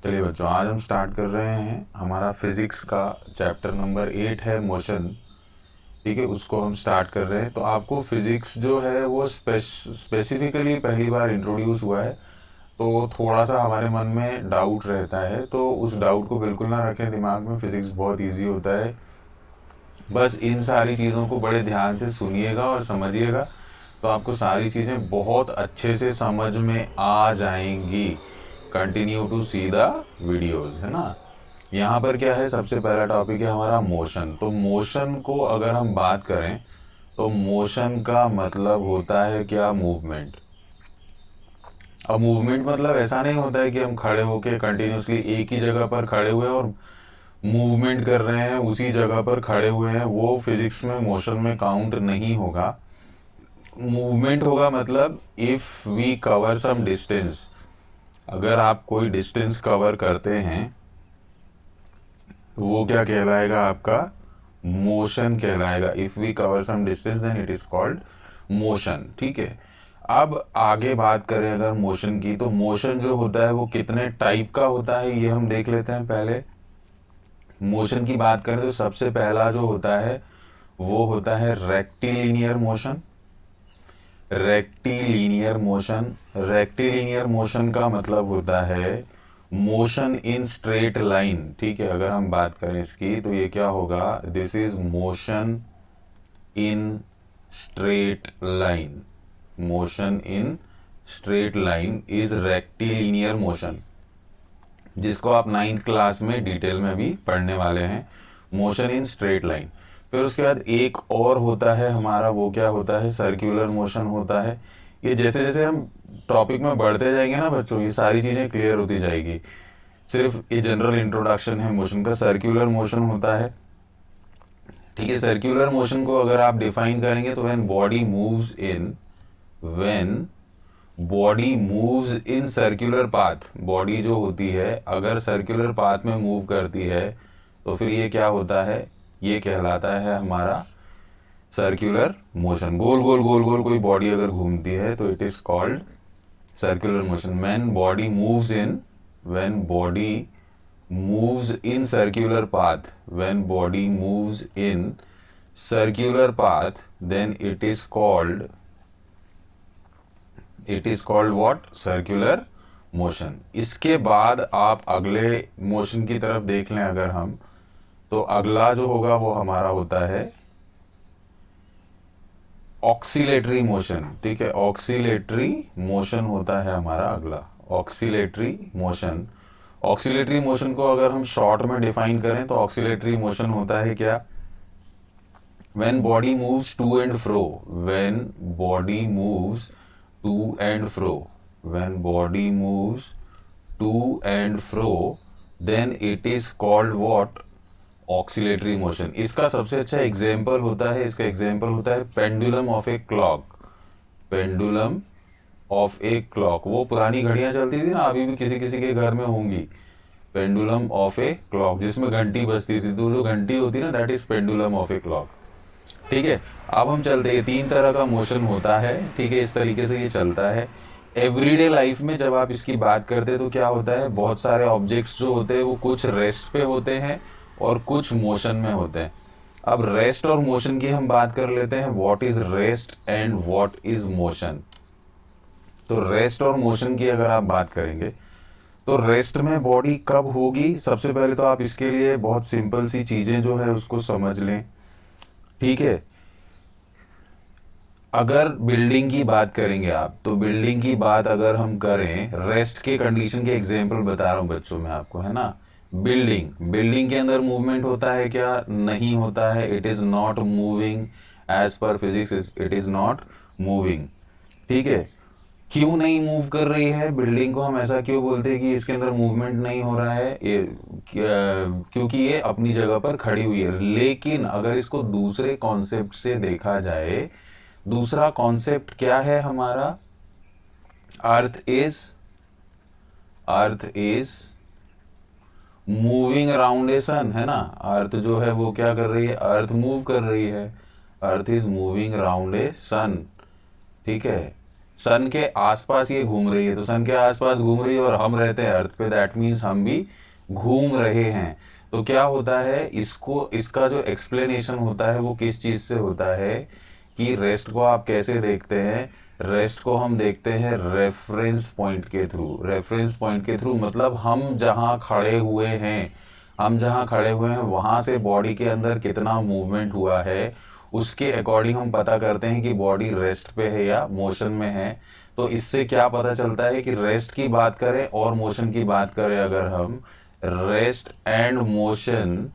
चलिए बच्चों, आज हम स्टार्ट कर रहे हैं हमारा फिजिक्स का चैप्टर नंबर 8 है मोशन। ठीक है, उसको हम स्टार्ट कर रहे हैं। तो आपको फिजिक्स जो है वो स्पेसिफिकली पहली बार इंट्रोड्यूस हुआ है, तो थोड़ा सा हमारे मन में डाउट रहता है, तो उस डाउट को बिल्कुल ना रखें दिमाग में। फिजिक्स बहुत इजी होता है, बस इन सारी चीज़ों को बड़े ध्यान से सुनिएगा और समझिएगा, तो आपको सारी चीज़ें बहुत अच्छे से समझ में आ जाएंगी। Continue to see the videos, है ना। यहाँ पर क्या है, सबसे पहला टॉपिक है हमारा मोशन। तो मोशन को अगर हम बात करें तो मोशन का मतलब होता है क्या, मूवमेंट। अब मूवमेंट मतलब ऐसा नहीं होता है कि हम खड़े होके कंटिन्यूसली एक ही जगह पर खड़े हुए और मूवमेंट कर रहे हैं, उसी जगह पर खड़े हुए हैं, वो फिजिक्स में मोशन में काउंट नहीं होगा। मूवमेंट होगा मतलब if we cover some distance, अगर आप कोई डिस्टेंस कवर करते हैं तो वो क्या कहलाएगा, आपका मोशन कहलाएगा। If we cover some distance then it is called motion. ठीक है, अब आगे बात करें अगर मोशन की, तो मोशन जो होता है वो कितने टाइप का होता है ये हम देख लेते हैं। पहले मोशन की बात करें तो सबसे पहला जो होता है वो होता है rectilinear motion. Rectilinear motion, rectilinear motion का मतलब होता है मोशन इन स्ट्रेट लाइन। ठीक है, अगर हम बात करें इसकी तो ये क्या होगा, this is motion in straight line. Motion in straight line is rectilinear motion, जिसको आप 9th क्लास में डिटेल में भी पढ़ने वाले हैं, मोशन इन स्ट्रेट लाइन। फिर उसके बाद एक और होता है हमारा, वो क्या होता है, सर्कुलर मोशन होता है। ये जैसे जैसे हम टॉपिक में बढ़ते जाएंगे ना बच्चों, ये सारी चीज़ें क्लियर होती जाएगी। सिर्फ ये जनरल इंट्रोडक्शन है मोशन का। सर्कुलर मोशन होता है, ठीक है। सर्कुलर मोशन को अगर आप डिफाइन करेंगे तो when body moves in circular path, body जो होती है अगर सर्कुलर पाथ में मूव करती है तो फिर ये क्या होता है, ये कहलाता है हमारा सर्कुलर मोशन। गोल गोल गोल गोल कोई बॉडी अगर घूमती है तो it is called circular motion. When body moves in circular path, when body moves in circular path then it is called what, circular motion. इसके बाद आप अगले मोशन की तरफ देख लें अगर हम, तो अगला जो होगा वो हमारा होता है ऑक्सीलेटरी मोशन। ठीक है, ऑक्सीलेटरी मोशन होता है हमारा अगला, ऑक्सीलेटरी मोशन। ऑक्सीलेटरी मोशन को अगर हम शॉर्ट में डिफाइन करें तो ऑक्सीलेटरी मोशन होता है क्या, when body moves to and fro, when body moves to and fro, when body moves to and fro then it is called what, oscillatory motion. इसका सबसे अच्छा एग्जाम्पल होता है, इसका एग्जाम्पल होता है pendulum of a clock. Pendulum of a clock, वो पुरानी घड़ियां चलती थी ना, अभी भी किसी किसी के घर में होंगी। पेंडुलम ऑफ ए क्लॉक, जिसमें घंटी बजती थी, तो जो घंटी होती है ना, that is pendulum of a clock. ठीक है, अब हम चलते हैं, 3 तरह का मोशन होता है। ठीक है, इस तरीके से ये चलता है एवरीडे लाइफ में। जब आप इसकी बात करते हैं तो क्या होता है, बहुत सारे ऑब्जेक्ट्स जो होते हैं वो कुछ रेस्ट पे होते हैं और कुछ मोशन में होते हैं। अब रेस्ट और मोशन की हम बात कर लेते हैं, what is rest and what is motion. तो रेस्ट और मोशन की अगर आप बात करेंगे तो रेस्ट में बॉडी कब होगी, सबसे पहले तो आप इसके लिए बहुत सिंपल सी चीजें जो है उसको समझ लें। ठीक है, अगर बिल्डिंग की बात करेंगे आप, तो बिल्डिंग की बात अगर हम करें, रेस्ट के कंडीशन के एग्जांपल बता रहा हूं बच्चों मैं आपको, है ना। बिल्डिंग, बिल्डिंग के अंदर मूवमेंट होता है क्या, नहीं होता है। It is not moving, as per physics it is not moving. ठीक है, क्यों नहीं मूव कर रही है बिल्डिंग को, हम ऐसा क्यों बोलते हैं कि इसके अंदर मूवमेंट नहीं हो रहा है, ये क्योंकि ये अपनी जगह पर खड़ी हुई है। लेकिन अगर इसको दूसरे कॉन्सेप्ट से देखा जाए, दूसरा कॉन्सेप्ट क्या है हमारा, earth is moving around a sun, है ना। अर्थ जो है वो क्या कर रही है, अर्थ मूव कर रही है, earth is moving around a sun. ठीक है, सन के आसपास ये घूम रही है, तो सन के आसपास घूम रही है और हम रहते हैं अर्थ पे, दैट मीन्स हम भी घूम रहे हैं। तो क्या होता है, इसको इसका जो एक्सप्लेनेशन होता है वो किस चीज़ से होता है कि रेस्ट को आप कैसे देखते हैं। रेस्ट को हम देखते हैं रेफरेंस पॉइंट के थ्रू। रेफरेंस पॉइंट के थ्रू मतलब हम जहाँ खड़े हुए हैं वहाँ से बॉडी के अंदर कितना मूवमेंट हुआ है, उसके अकॉर्डिंग हम पता करते हैं कि बॉडी रेस्ट पे है या मोशन में है। तो इससे क्या पता चलता है कि रेस्ट की बात करें और मोशन की बात करें अगर हम, rest and motion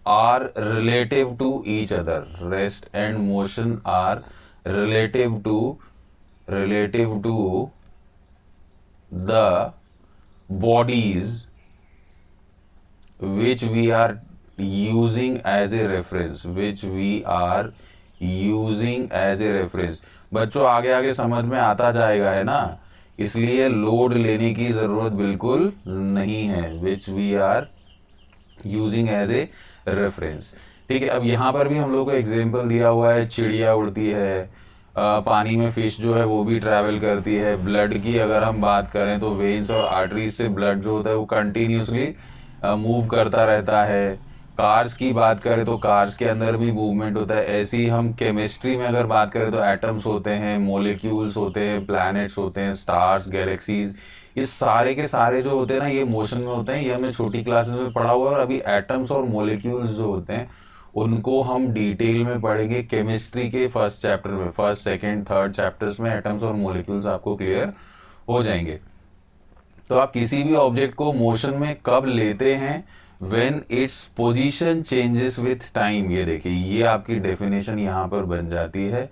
are relative to each other. Rest and motion are relative to the bodies which we are using as a reference। बच्चों आगे आगे समझ में आता जाएगा, है ना, इसलिए लोड लेने की ज़रूरत बिल्कुल नहीं है। Which we are using as a reference. ठीक है, अब यहाँ पर भी हम लोग को एग्जाम्पल दिया हुआ है, चिड़िया उड़ती है, पानी में फिश जो है वो भी ट्रैवल करती है। ब्लड की अगर हम बात करें तो वेन्स और आर्टरीज से ब्लड जो होता है वो कंटिन्यूसली मूव करता रहता है। कार्स की बात करें तो कार्स के अंदर भी मूवमेंट होता है। ऐसे ही हम केमिस्ट्री में अगर बात करें तो एटम्स होते हैं, मोलिक्यूल्स होते हैं, प्लैनेट्स होते हैं, स्टार्स, गैलेक्सीज, ये सारे के सारे जो होते हैं ना ये मोशन में होते हैं। ये हमने छोटी क्लासेस में पढ़ा हुआ है। और अभी एटम्स और मोलिक्यूल्स जो होते हैं उनको हम डिटेल में पढ़ेंगे केमिस्ट्री के फर्स्ट चैप्टर में। फर्स्ट, सेकंड, थर्ड चैप्टर्स में एटम्स और मोलिक्यूल्स आपको क्लियर हो जाएंगे। तो आप किसी भी ऑब्जेक्ट को मोशन में कब लेते हैं, when its position changes with time. ये देखिए, ये आपकी डेफिनेशन यहाँ पर बन जाती है।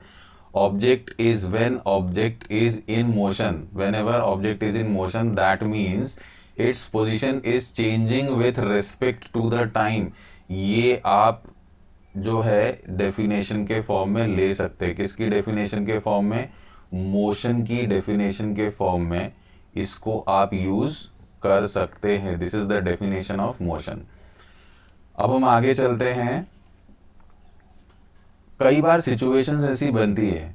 Object is when object is in motion. Whenever object is in motion that means its position is changing with respect to the time. ये आप जो है डेफिनेशन के फॉर्म में ले सकते हैं। किसकी डेफिनेशन के फॉर्म में? मोशन की डेफिनेशन के फॉर्म में इसको आप यूज कर सकते हैं। This is the definition of motion. अब हम आगे चलते हैं। कई बार सिचुएशंस ऐसी बनती है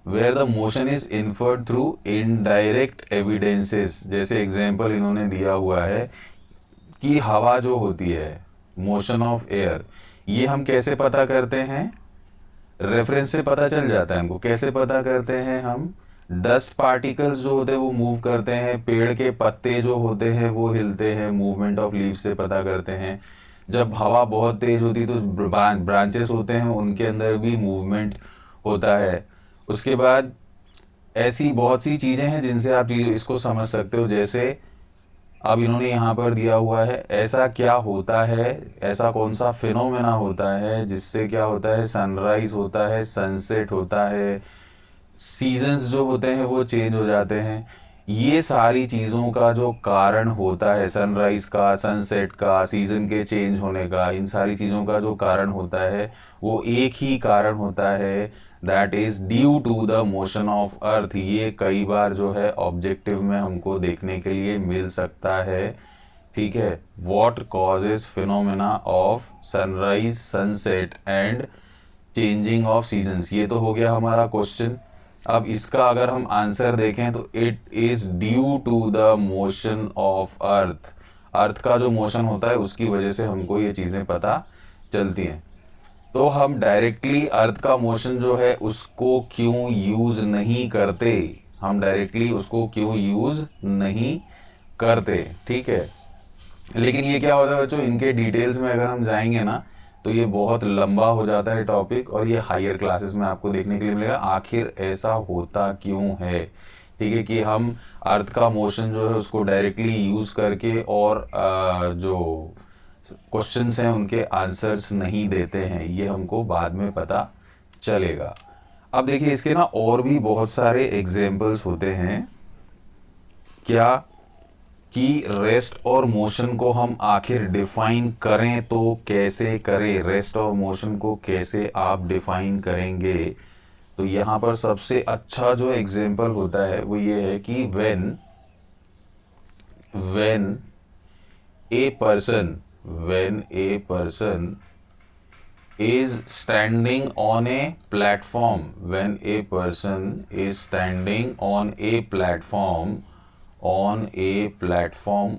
where the motion is inferred through indirect evidences. जैसे एग्जांपल इन्होंने दिया हुआ है कि हवा जो होती है, मोशन ऑफ एयर, ये हम कैसे पता करते हैं? रेफरेंस से पता चल जाता है हमको। कैसे पता करते हैं हम? डस्ट पार्टिकल्स जो होते हैं वो मूव करते हैं, पेड़ के पत्ते जो होते हैं वो हिलते हैं, मूवमेंट ऑफ लीव से पता करते हैं। जब हवा बहुत तेज होती है तो ब्रांचेस होते हैं उनके अंदर भी मूवमेंट होता है। उसके बाद ऐसी बहुत सी चीज़ें हैं जिनसे आप इसको समझ सकते हो। जैसे अब इन्होंने यहाँ पर दिया हुआ है, ऐसा क्या होता है, ऐसा कौन सा फिनोमेना होता है जिससे क्या होता है, सनराइज होता है, सनसेट होता है, सीजन्स जो होते हैं वो चेंज हो जाते हैं। ये सारी चीज़ों का जो कारण होता है, सनराइज का, सनसेट का, सीजन के चेंज होने का, इन सारी चीज़ों का जो कारण होता है वो एक ही कारण होता है, that is due to the motion of earth. ये कई बार जो है ऑब्जेक्टिव में हमको देखने के लिए मिल सकता है। ठीक है, what causes phenomena of sunrise, sunset and changing of seasons. ये तो हो गया हमारा क्वेश्चन। अब इसका अगर हम आंसर देखें तो it is due to the motion of earth. Earth का जो मोशन होता है उसकी वजह से हमको ये चीज़ें पता चलती हैं। तो हम डायरेक्टली अर्थ का मोशन जो है उसको क्यों यूज नहीं करते? हम डायरेक्टली उसको क्यों यूज नहीं करते? ठीक है, लेकिन ये क्या होता है बच्चों, इनके डिटेल्स में अगर हम जाएंगे ना तो ये बहुत लंबा हो जाता है टॉपिक, और ये हायर क्लासेस में आपको देखने के लिए मिलेगा आखिर ऐसा होता क्यों है। ठीक है, कि हम अर्थ का मोशन जो है उसको डायरेक्टली यूज़ करके और जो क्वेश्चंस हैं उनके आंसर्स नहीं देते हैं, ये हमको बाद में पता चलेगा। अब देखिए इसके ना और भी बहुत सारे एग्जाम्पल्स होते हैं। क्या कि रेस्ट और मोशन को हम आखिर डिफाइन करें तो कैसे करें? रेस्ट और मोशन को कैसे आप डिफाइन करेंगे? तो यहाँ पर सबसे अच्छा जो एग्जाम्पल होता है वो ये है कि when a person is standing on a platform, when a person is standing on a platform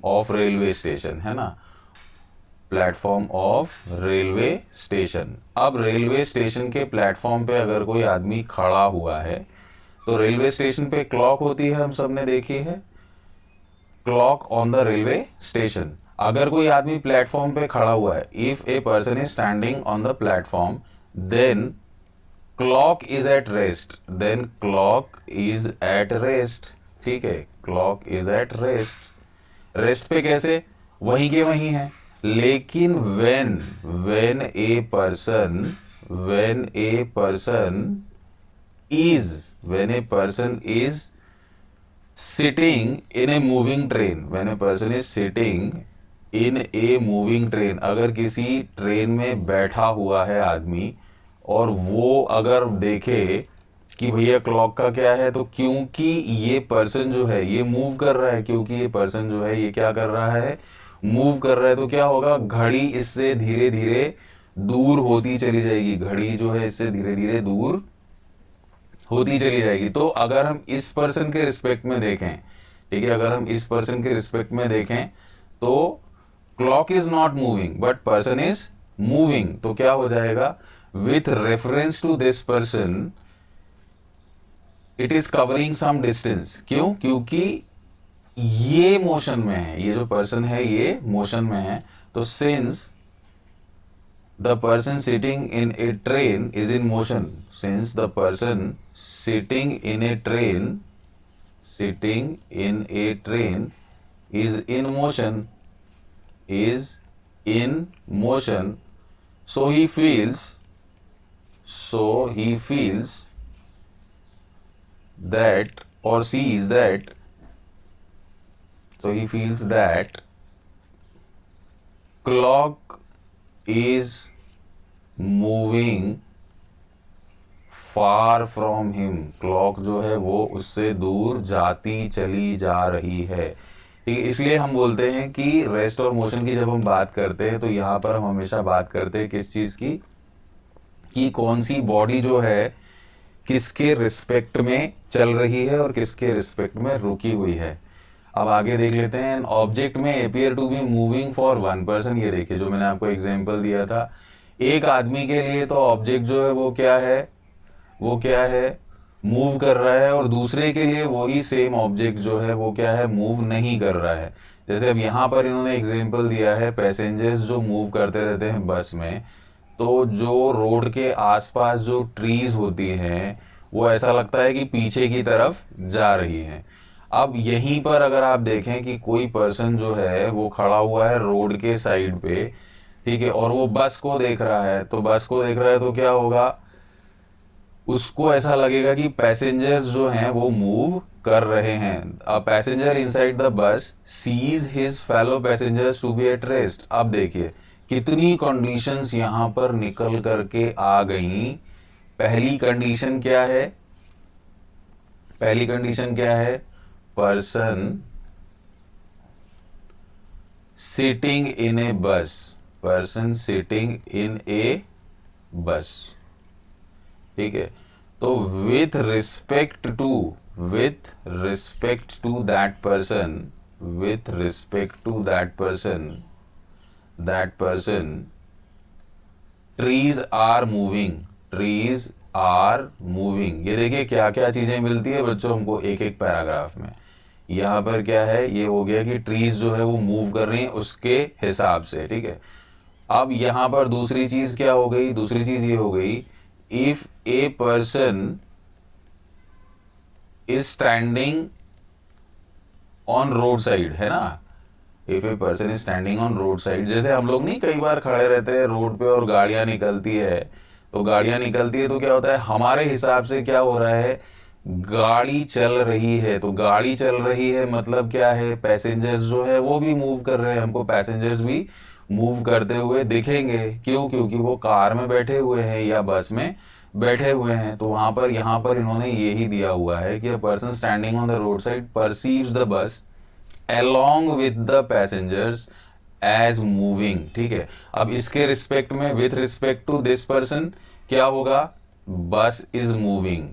of railway station, है ना, प्लेटफॉर्म ऑफ रेलवे स्टेशन। अब रेलवे स्टेशन के प्लेटफॉर्म पे अगर कोई आदमी खड़ा हुआ है तो रेलवे स्टेशन पे क्लॉक होती है, हम सबने देखी है, clock on the railway station. अगर कोई आदमी प्लेटफॉर्म पे खड़ा हुआ है, if a person is standing on the platform, then clock is at rest, then clock is at rest, ठीक है, clock is at rest. Rest पे कैसे, वहीं के वहीं है। लेकिन when a person is sitting in a moving train, when a person is sitting in a moving train, अगर किसी ट्रेन में बैठा हुआ है आदमी और वो अगर देखे कि भैया क्लॉक का क्या है, तो क्योंकि ये पर्सन जो है ये मूव कर रहा है, क्योंकि ये पर्सन जो है ये क्या कर रहा है, मूव कर रहा है, तो क्या होगा, घड़ी इससे धीरे धीरे दूर होती चली जाएगी, घड़ी जो है इससे धीरे धीरे दूर होती चली जाएगी। तो अगर हम इस पर्सन के रिस्पेक्ट में देखें, ठीक है, अगर हम इस पर्सन के रिस्पेक्ट में देखें तो clock is not moving but person is moving, तो क्या हो जाएगा, with reference to this person it is covering some distance. क्यों, क्योंकि ये मोशन में है, ये जो पर्सन है ये मोशन में है, तो since the person sitting in A train is in motion, since the person sitting in A train is in motion, so he feels that, or sees that, so he feels that clock is moving far from him, clock जो है वो उससे दूर जाती चली जा रही है, ठीक है। इसलिए हम बोलते हैं कि रेस्ट और मोशन की जब हम बात करते हैं तो यहाँ पर हम हमेशा बात करते हैं किस चीज़ की, कि कौन सी बॉडी जो है किसके रिस्पेक्ट में चल रही है और किसके रिस्पेक्ट में रुकी हुई है। अब आगे देख लेते हैं, ऑब्जेक्ट में appear to be moving for one person, ये देखिए जो मैंने आपको एग्जांपल दिया था, एक आदमी के लिए तो ऑब्जेक्ट जो है वो क्या है, मूव कर रहा है, और दूसरे के लिए वही सेम ऑब्जेक्ट जो है वो क्या है, मूव नहीं कर रहा है। जैसे अब यहाँ पर इन्होंने एग्जांपल दिया है, पैसेंजर्स जो मूव करते रहते हैं बस में, तो जो रोड के आसपास जो ट्रीज होती हैं वो ऐसा लगता है कि पीछे की तरफ जा रही हैं। अब यहीं पर अगर आप देखें कि कोई पर्सन जो है वो खड़ा हुआ है रोड के साइड पे, ठीक है, और वो बस को देख रहा है, तो क्या होगा, उसको ऐसा लगेगा कि पैसेंजर्स जो हैं वो मूव कर रहे हैं। A passenger inside the bus sees his fellow passengers to be at rest. अब देखिए कितनी कंडीशंस यहां पर निकल करके आ गई। पहली कंडीशन क्या है, पर्सन सिटिंग इन ए बस, ठीक है। तो with respect to that person trees are moving. ये देखिए क्या क्या चीजें मिलती है बच्चों हमको एक एक पैराग्राफ में। यहाँ पर क्या है, ये हो गया कि ट्रीज जो है वो मूव कर रही हैं उसके हिसाब से, ठीक है। अब यहाँ पर दूसरी चीज क्या हो गई, दूसरी चीज ये हो गई, if a person is standing on road side, है ना, if a person is standing on road side, जैसे हम लोग नहीं कई बार खड़े रहते हैं रोड पे और गाड़ियां निकलती है, तो क्या होता है, हमारे हिसाब से क्या हो रहा है, गाड़ी चल रही है, तो गाड़ी चल रही है मतलब क्या है, पैसेंजर्स जो है वो भी मूव कर रहे हैं, हमको पैसेंजर्स भी मूव करते हुए दिखेंगे। क्यों, क्योंकि वो कार में बैठे हुए हैं या बस में बैठे हुए हैं। तो वहां पर यहाँ पर इन्होंने यही दिया हुआ है कि a person standing on the road side perceives the bus along with the passengers as moving, ठीक है। अब इसके रिस्पेक्ट में, with respect to this person क्या होगा, बस इज मूविंग।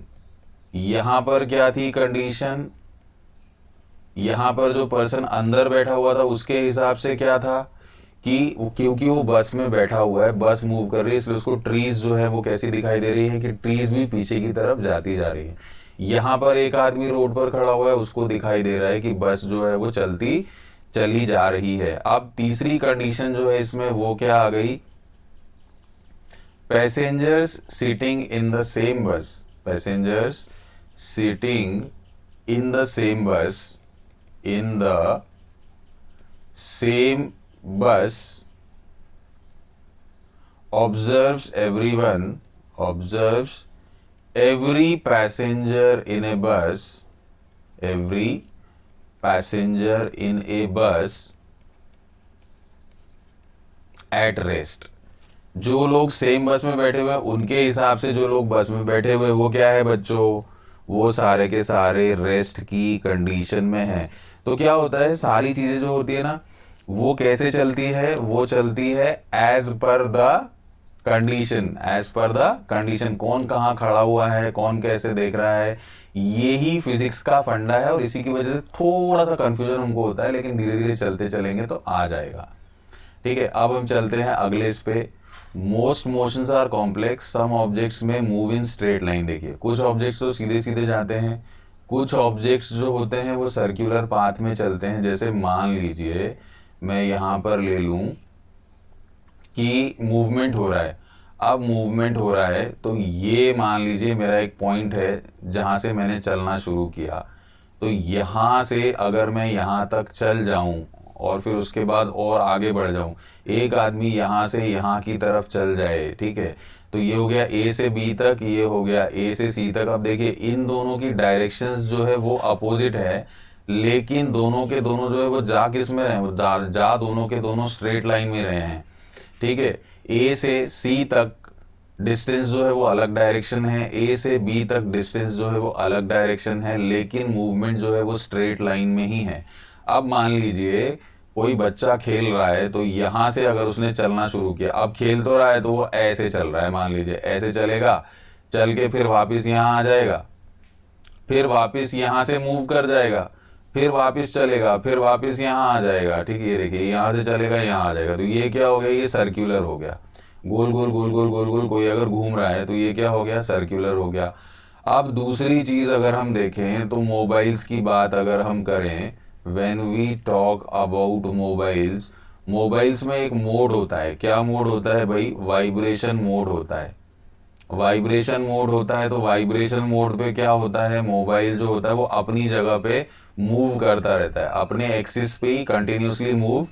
यहां पर क्या थी कंडीशन, यहां पर जो पर्सन अंदर बैठा हुआ था उसके हिसाब से क्या था कि क्योंकि वो बस में बैठा हुआ है, बस मूव कर रही है, इसलिए उसको ट्रीज जो है वो कैसी दिखाई दे रही है कि ट्रीज भी पीछे की तरफ जाती जा रही है। यहाँ पर एक आदमी रोड पर खड़ा हुआ है, उसको दिखाई दे रहा है कि बस जो है वो चली जा रही है। अब तीसरी कंडीशन जो है इसमें वो क्या आ गई, passengers sitting in the same bus, passengers sitting in the same bus, in the same bus observes everyone, observes every passenger in a bus, every passenger in a bus at rest। जो लोग same बस में बैठे हुए हैं उनके हिसाब से जो लोग बस में बैठे हुए वो क्या है बच्चों, वो सारे के सारे रेस्ट की कंडीशन में हैं। तो क्या होता है, सारी चीजें जो होती है ना वो कैसे चलती है, वो चलती है as per the condition, as per the condition. कौन कहाँ खड़ा हुआ है, कौन कैसे देख रहा है, यही फिजिक्स का फंडा है। और इसी की वजह से थोड़ा सा कंफ्यूजन हमको होता है, लेकिन धीरे धीरे चलते चलेंगे तो आ जाएगा। ठीक है, अब हम चलते हैं अगले इस पे। Most motions are complex, some objects में मूव इन स्ट्रेट लाइन। देखिए कुछ ऑब्जेक्ट्स तो सीधे सीधे जाते हैं, कुछ ऑब्जेक्ट्स जो होते हैं वो सर्कुलर पाथ में चलते हैं। जैसे मान लीजिए मैं यहाँ पर ले लूँ कि मूवमेंट हो रहा है। अब मूवमेंट हो रहा है तो ये मान लीजिए मेरा एक पॉइंट है जहाँ से मैंने चलना शुरू किया। तो यहाँ से अगर मैं यहाँ तक चल जाऊँ और फिर उसके बाद और आगे बढ़ जाऊँ, एक आदमी यहाँ से यहाँ की तरफ चल जाए, ठीक है, तो ये हो गया ए से बी तक, ये हो गया ए से सी तक। अब देखिए इन दोनों की डायरेक्शंस जो है वो अपोजिट है, लेकिन दोनों के दोनों जो है वो जा किस में रहे, वो जा दोनों के दोनों स्ट्रेट लाइन में रहे हैं। ठीक है, ए से सी तक डिस्टेंस जो है वो अलग डायरेक्शन है, ए से बी तक डिस्टेंस जो है वो अलग डायरेक्शन है, लेकिन मूवमेंट जो है वो स्ट्रेट लाइन में ही है। अब मान लीजिए कोई बच्चा खेल रहा है, तो यहाँ से अगर उसने चलना शुरू किया, अब खेल तो रहा है तो वो ऐसे चल रहा है, मान लीजिए ऐसे चलेगा, चल के फिर वापस यहाँ आ जाएगा, फिर वापस यहाँ से मूव कर जाएगा, फिर वापस चलेगा, फिर वापस यहाँ आ जाएगा। ठीक है, ये देखिए यहाँ से चलेगा यहाँ आ जाएगा। तो ये क्या हो गया, ये सर्क्यूलर हो गया, गोल गोल गोल गोल गोल गोल कोई अगर घूम रहा है तो ये क्या हो गया, सर्क्यूलर हो गया। अब दूसरी चीज अगर हम देखें तो मोबाइल्स की बात अगर हम करें, when we talk about mobiles, mobiles में एक मोड होता है। क्या मोड होता है भाई, वाइब्रेशन मोड होता है। वाइब्रेशन मोड होता है, तो वाइब्रेशन मोड पे क्या होता है, मोबाइल जो होता है वो अपनी जगह पे मूव करता रहता है, अपने एक्सिस पे ही कंटिन्यूसली मूव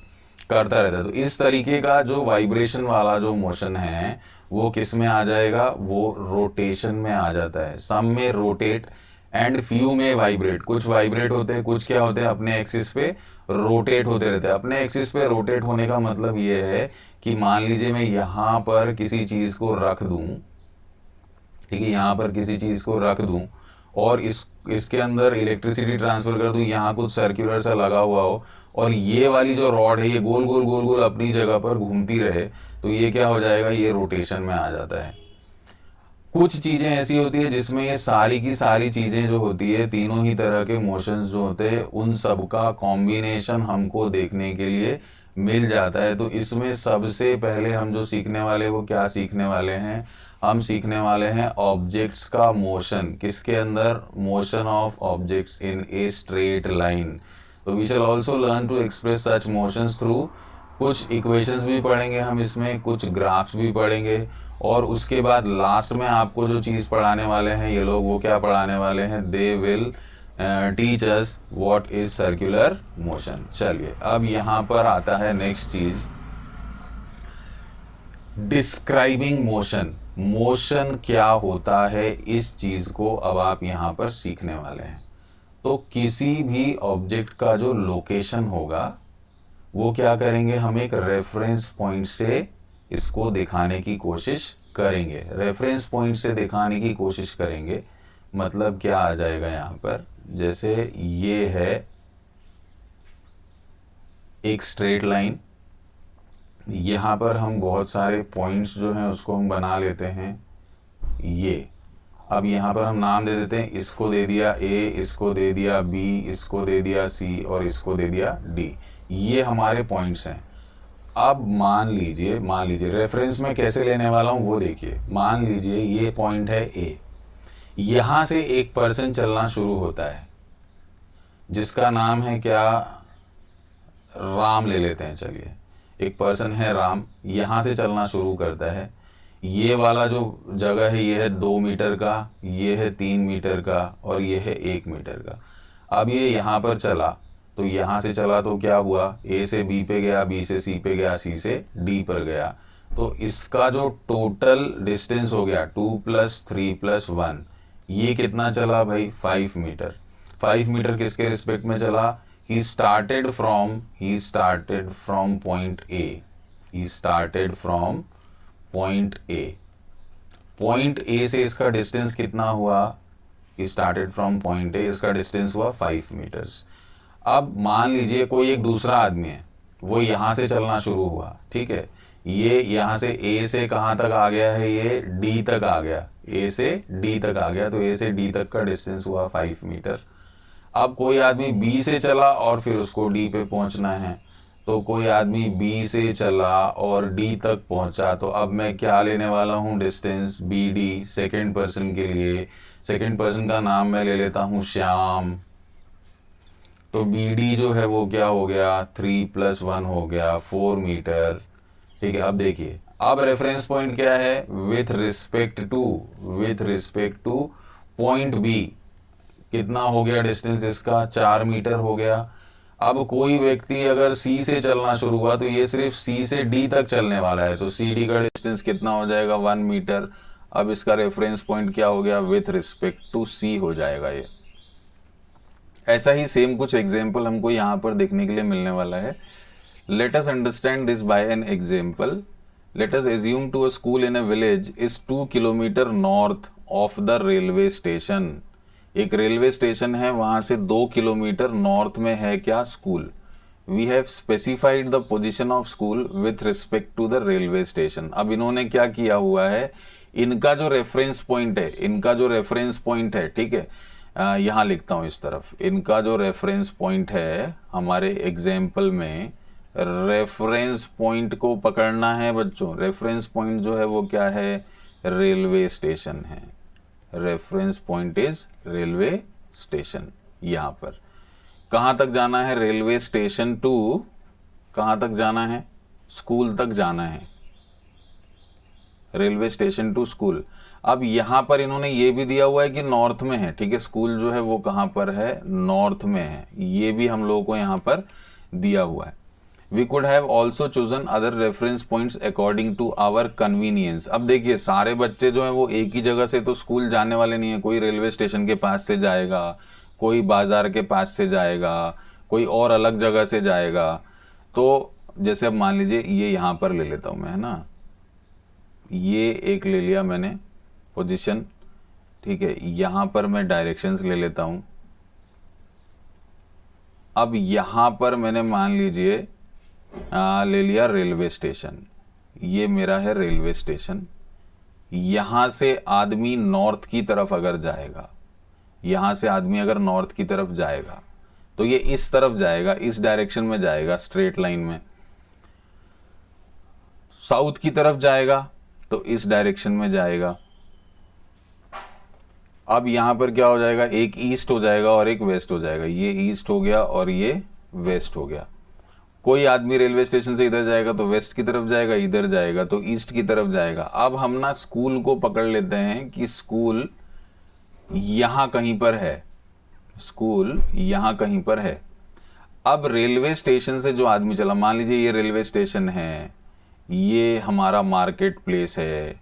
करता रहता है। तो इस तरीके का जो वाइब्रेशन वाला जो मोशन है वो किस में आ जाएगा, वो रोटेशन में आ जाता है। सम में रोटेट एंड फ्यू में वाइब्रेट। कुछ वाइब्रेट होते हैं, कुछ क्या होते हैं, अपने एक्सिस पे रोटेट होते रहते हैं। अपने एक्सिस पे रोटेट होने का मतलब ये है कि मान लीजिए मैं यहाँ पर किसी चीज़ को रख दूँ, ठीक है, यहाँ पर किसी चीज़ को रख दूँ और इसके अंदर इलेक्ट्रिसिटी ट्रांसफर कर दूँ, यहाँ कुछ सर्कुलर सा लगा हुआ हो और ये वाली जो रॉड है ये गोल गोल गोल गोल अपनी जगह पर घूमती रहे, तो ये क्या हो जाएगा, ये रोटेशन में आ जाता है। कुछ चीज़ें ऐसी होती है जिसमें ये सारी की सारी चीज़ें जो होती है, तीनों ही तरह के मोशंस जो होते हैं उन सब का कॉम्बिनेशन हमको देखने के लिए मिल जाता है। तो इसमें सबसे पहले हम जो सीखने वाले वो क्या सीखने वाले हैं, हम सीखने वाले हैं ऑब्जेक्ट्स का मोशन। किसके अंदर, motion of objects in a straight line. तो we shall also learn to express such motions through, कुछ इक्वेशंस भी पढ़ेंगे हम इसमें, कुछ ग्राफ्स भी पढ़ेंगे, और उसके बाद लास्ट में आपको जो चीज़ पढ़ाने वाले हैं ये लोग, वो क्या पढ़ाने वाले हैं, they will teach us what is circular motion. चलिए अब यहाँ पर आता है नेक्स्ट चीज, डिस्क्राइबिंग मोशन। मोशन क्या होता है इस चीज को अब आप यहाँ पर सीखने वाले हैं। तो किसी भी ऑब्जेक्ट का जो लोकेशन होगा वो क्या करेंगे, हम एक रेफरेंस पॉइंट से इसको दिखाने की कोशिश करेंगे। रेफरेंस पॉइंट से दिखाने की कोशिश करेंगे मतलब क्या आ जाएगा यहाँ पर, जैसे ये है एक स्ट्रेट लाइन, यहाँ पर हम बहुत सारे पॉइंट्स जो हैं उसको हम बना लेते हैं। ये अब यहाँ पर हम नाम दे देते हैं, इसको दे दिया ए, इसको दे दिया बी, इसको दे दिया सी और इसको दे दिया डी। ये हमारे पॉइंट्स हैं। अब मान लीजिए रेफरेंस में कैसे लेने वाला हूँ वो देखिए। मान लीजिए ये पॉइंट है ए, यहाँ से एक पर्सन चलना शुरू होता है जिसका नाम है क्या, राम ले लेते हैं। चलिए, एक पर्सन है राम, यहाँ से चलना शुरू करता है। ये वाला जो जगह है ये है 2 मीटर का, ये है 3 मीटर का और ये है 1 मीटर का। अब ये यहाँ पर चला, तो यहाँ से चला तो क्या हुआ, ए से बी पे गया, बी से सी पे गया, सी से डी पर गया। तो इसका जो टोटल डिस्टेंस हो गया 2 + 3 + 1, ये कितना चला भाई, 5 मीटर। 5 मीटर किसके रिस्पेक्ट में चला, he started from point A, he started from point A। point A से इसका डिस्टेंस कितना हुआ, he started from point A, इसका डिस्टेंस हुआ 5 मीटर्स। अब मान लीजिए कोई एक दूसरा आदमी है, वो यहाँ से चलना शुरू हुआ, ठीक है। ये यहाँ से A से कहाँ तक आ गया है, ये D तक आ गया, A से D तक आ गया, तो A से D तक का डिस्टेंस हुआ 5 मीटर। अब कोई आदमी बी से चला और फिर उसको डी पे पहुंचना है, तो कोई आदमी बी से चला और डी तक पहुंचा, तो अब मैं क्या लेने वाला हूं, distance B D, second person के लिए। सेकेंड पर्सन का नाम मैं ले लेता हूं श्याम। तो बी डी जो है वो क्या हो गया, 3 + 1 हो गया 4 मीटर, ठीक है। अब देखिए, अब रेफरेंस पॉइंट क्या है, with respect to point B कितना हो गया डिस्टेंस इसका, 4 मीटर हो गया। अब कोई व्यक्ति अगर सी से चलना शुरू हुआ तो ये सिर्फ सी से डी तक चलने वाला है, तो सी डी का डिस्टेंस कितना हो जाएगा, 1 मीटर। अब इसका रेफरेंस पॉइंट क्या हो गया, विथ रिस्पेक्ट टू सी हो जाएगा ये। ऐसा ही सेम कुछ एग्जाम्पल हमको यहाँ पर देखने के लिए मिलने वाला है। Let us understand this by an example. Let us assume to a school in a village is 2 kilometre north of the railway station. एक रेलवे स्टेशन है, वहां से 2 किलोमीटर नॉर्थ में है क्या, school. We have specified the position of school with respect to the railway station. अब इन्होंने क्या किया हुआ है, इनका जो रेफरेंस पॉइंट है, ठीक है, यहाँ लिखता हूं इस तरफ, इनका जो रेफरेंस पॉइंट है हमारे एग्जाम्पल में, रेफरेंस पॉइंट को पकड़ना है बच्चों। रेफरेंस पॉइंट जो है वो क्या है, रेलवे स्टेशन है। Reference point is railway station. यहां पर कहां तक जाना है, रेलवे स्टेशन टू कहां तक जाना है, स्कूल तक जाना है, रेलवे स्टेशन टू स्कूल। अब यहां पर इन्होंने ये भी दिया हुआ है कि नॉर्थ में है, ठीक है, स्कूल जो है वो कहां पर है, नॉर्थ में है, ये भी हम लोगों को यहां पर दिया हुआ है। We could have also chosen other reference points according to our convenience। अब देखिए, सारे बच्चे जो हैं वो एक ही जगह से तो स्कूल जाने वाले नहीं है। कोई रेलवे स्टेशन के पास से जाएगा, कोई बाजार के पास से जाएगा, कोई और अलग जगह से जाएगा। तो जैसे अब मान लीजिए ये यहाँ पर ले लेता हूँ मैं, है ना, ये एक ले लिया मैंने पोजीशन, ठीक है। यहाँ पर मैं डायरेक्शंस ले लेता हूँ। अब यहाँ पर मैंने मान लीजिए ले लिया रेलवे स्टेशन, ये मेरा है रेलवे स्टेशन। यहां से आदमी नॉर्थ की तरफ अगर जाएगा, यहां से आदमी अगर नॉर्थ की तरफ जाएगा तो ये इस तरफ जाएगा, इस डायरेक्शन में जाएगा, स्ट्रेट लाइन में। साउथ की तरफ जाएगा तो इस डायरेक्शन में जाएगा। अब यहां पर क्या हो जाएगा, एक ईस्ट हो जाएगा और एक वेस्ट हो जाएगा। ये ईस्ट हो गया और ये वेस्ट हो गया। कोई आदमी रेलवे स्टेशन से इधर जाएगा तो वेस्ट की तरफ जाएगा, इधर जाएगा तो ईस्ट की तरफ जाएगा। अब हम ना स्कूल को पकड़ लेते हैं कि स्कूल यहां कहीं पर है, स्कूल यहां कहीं पर है। अब रेलवे स्टेशन से जो आदमी चला, मान लीजिए ये रेलवे स्टेशन है, ये हमारा मार्केट प्लेस है,